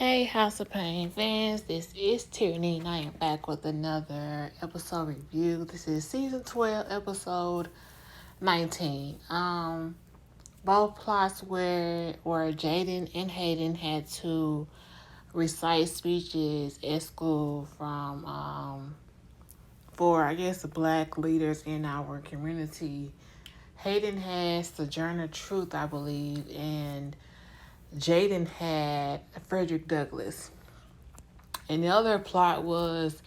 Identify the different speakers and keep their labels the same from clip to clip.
Speaker 1: Hey, House of Payne fans, this is Tierney, and I am back with another episode review. This is season 12, episode 19. Both plots where Jaden and Hayden had to recite speeches at school from for I guess the black leaders in our community. Hayden has Sojourner Truth, I believe, and Jaden had Frederick Douglass. And the other plot was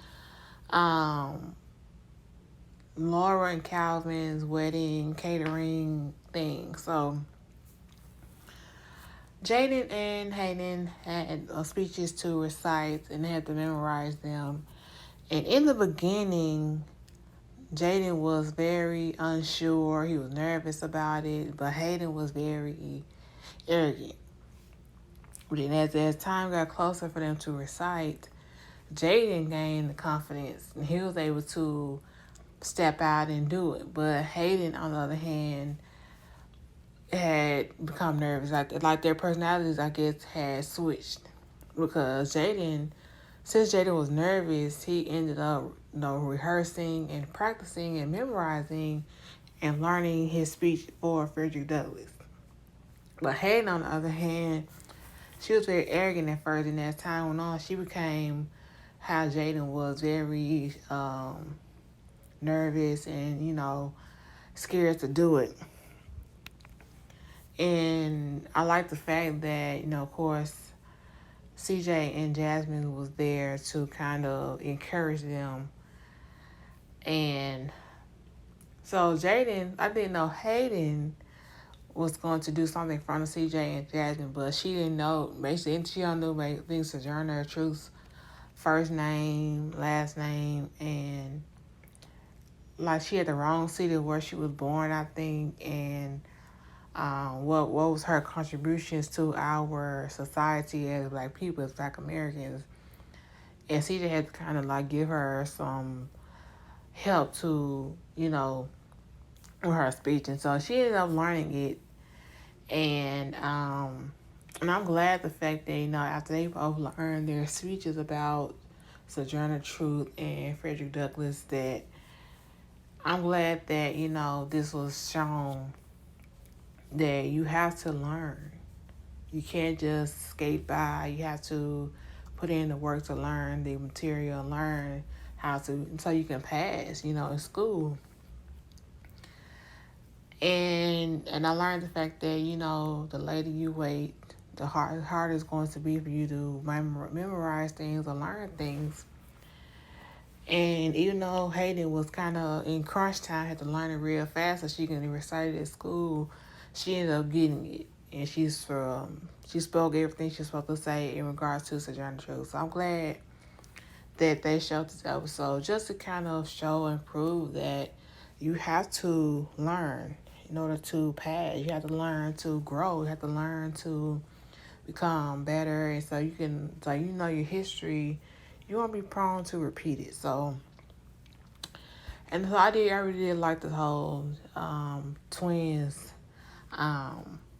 Speaker 1: um, Laura and Calvin's wedding catering thing. So Jaden and Hayden had speeches to recite and they had to memorize them. And in the beginning, Jaden was very unsure. He was nervous about it, but Hayden was very arrogant. But then as time got closer for them to recite, Jaden gained the confidence and he was able to step out and do it. But Hayden, on the other hand, had become nervous. Like their personalities, I guess, had switched because since Jaden was nervous, he ended up, rehearsing and practicing and memorizing and learning his speech for Frederick Douglass. But Hayden, on the other hand, she was very arrogant at first, and as time went on, she became how Jaden was, very nervous and, scared to do it. And I like the fact that, of course, CJ and Jasmine was there to kind of encourage them. And so Jaden, I didn't know Hayden was going to do something in front of CJ and Jasmine, but she didn't know. Basically, she don't know things Sojourner Truth's first name, last name, and like she had the wrong city where she was born, I think, and what was her contributions to our society as Black people, as Black Americans. And CJ had to kind of like give her some help to, with her speech. And so she ended up learning it. And I'm glad the fact that, after they both learned their speeches about Sojourner Truth and Frederick Douglass, that I'm glad that, this was shown that you have to learn. You can't just skate by. You have to put in the work to learn the material, learn how to, so you can pass, in school. And I learned the fact that, the later you wait, the harder it's going to be for you to memorize things or learn things. And even though Hayden was kind of in crunch time, had to learn it real fast so she can recite it at school, she ended up getting it. And she spoke everything she's supposed to say in regards to Sojourner Truth. So I'm glad that they showed this episode just to kind of show and prove that you have to learn in order to pass. You have to learn to grow. You have to learn to become better. And so your history, you won't be prone to repeat it. And so I really did like the whole twins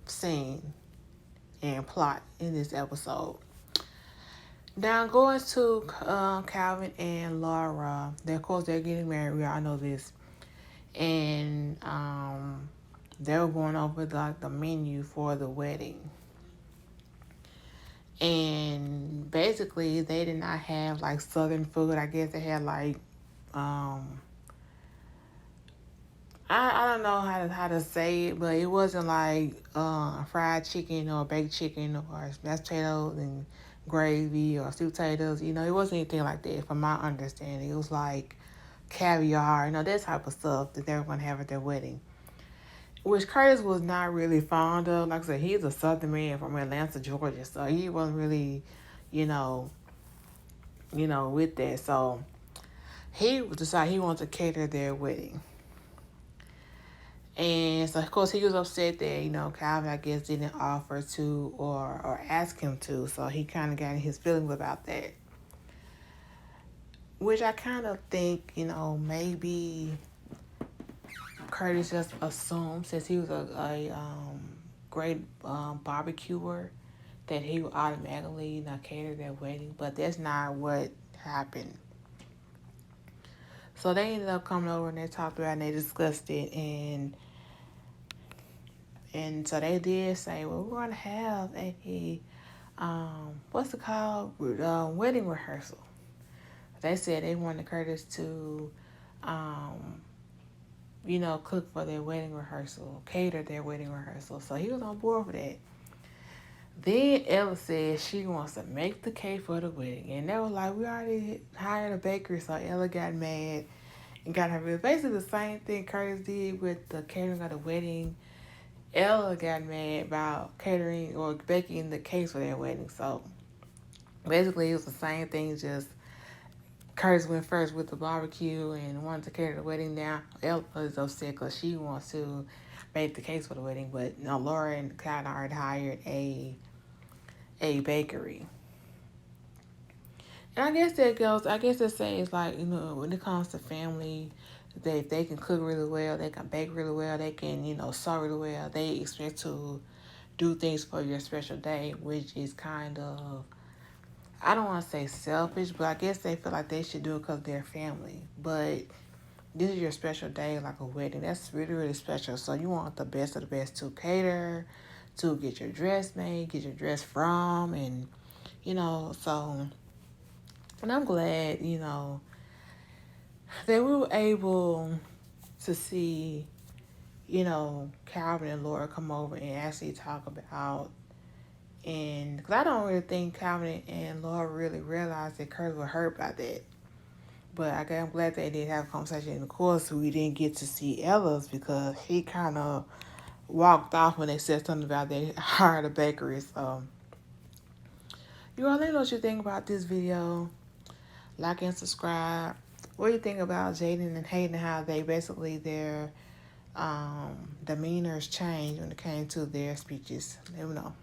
Speaker 1: scene and plot in this episode. Now going to Calvin and Laura. Of course, they're getting married. We all know this. And they were going over the menu for the wedding. And basically, they did not have like Southern food. I guess they had like I don't know how to say it, but it wasn't like fried chicken or baked chicken or mashed potatoes and gravy or sweet potatoes. It wasn't anything like that from my understanding. It was like caviar, that type of stuff that they were going to have at their wedding. Which Curtis was not really fond of. Like I said, he's a Southern man from Atlanta, Georgia, so he wasn't really, with that. So he decided he wanted to cater their wedding. And so, of course, he was upset that, Calvin, I guess, didn't offer to or ask him to. So he kind of got in his feelings about that. Which I kind of think, maybe Curtis just assumed, since he was a great barbecuer, that he would automatically, cater their wedding, but that's not what happened. So they ended up coming over and they talked about it and they discussed it, and so they did say, well, we're gonna have a what's it called, wedding rehearsal. They said they wanted Curtis to um cook for their wedding rehearsal, cater their wedding rehearsal. So he was on board for that. Then Ella said she wants to make the cake for the wedding. And they were like, we already hired a baker. So Ella got mad and got her. Basically the same thing Curtis did with the catering of the wedding. Ella got mad about catering or baking the cakes for their wedding. So basically it was the same thing, just Curtis went first with the barbecue and wanted to cater the wedding. Now Ella is upset because she wants to bake the cakes for the wedding. But no, Laura and Cloud already hired a bakery. And I guess that goes, I guess it says, like, when it comes to family, they can cook really well, they can bake really well, they can, sew really well. They expect to do things for your special day, which is kind of, I don't want to say selfish, but I guess they feel like they should do it because they're family. But this is your special day, like a wedding. That's really, really special. So you want the best of the best to cater, to get your dress made, get your dress from, and, so. And I'm glad, that we were able to see, Calvin and Laura come over and actually talk about, and because I don't really think Calvin and Laura really realized that Kurt was hurt by that. But I'm glad they did have a conversation. And of course, we didn't get to see Ella's because he kind of walked off when they said something about they hired a bakery. So, you all let me know what you think about this video. Like and subscribe. What do you think about Jaden and Hayden, how they basically their demeanors changed when it came to their speeches? Let me know.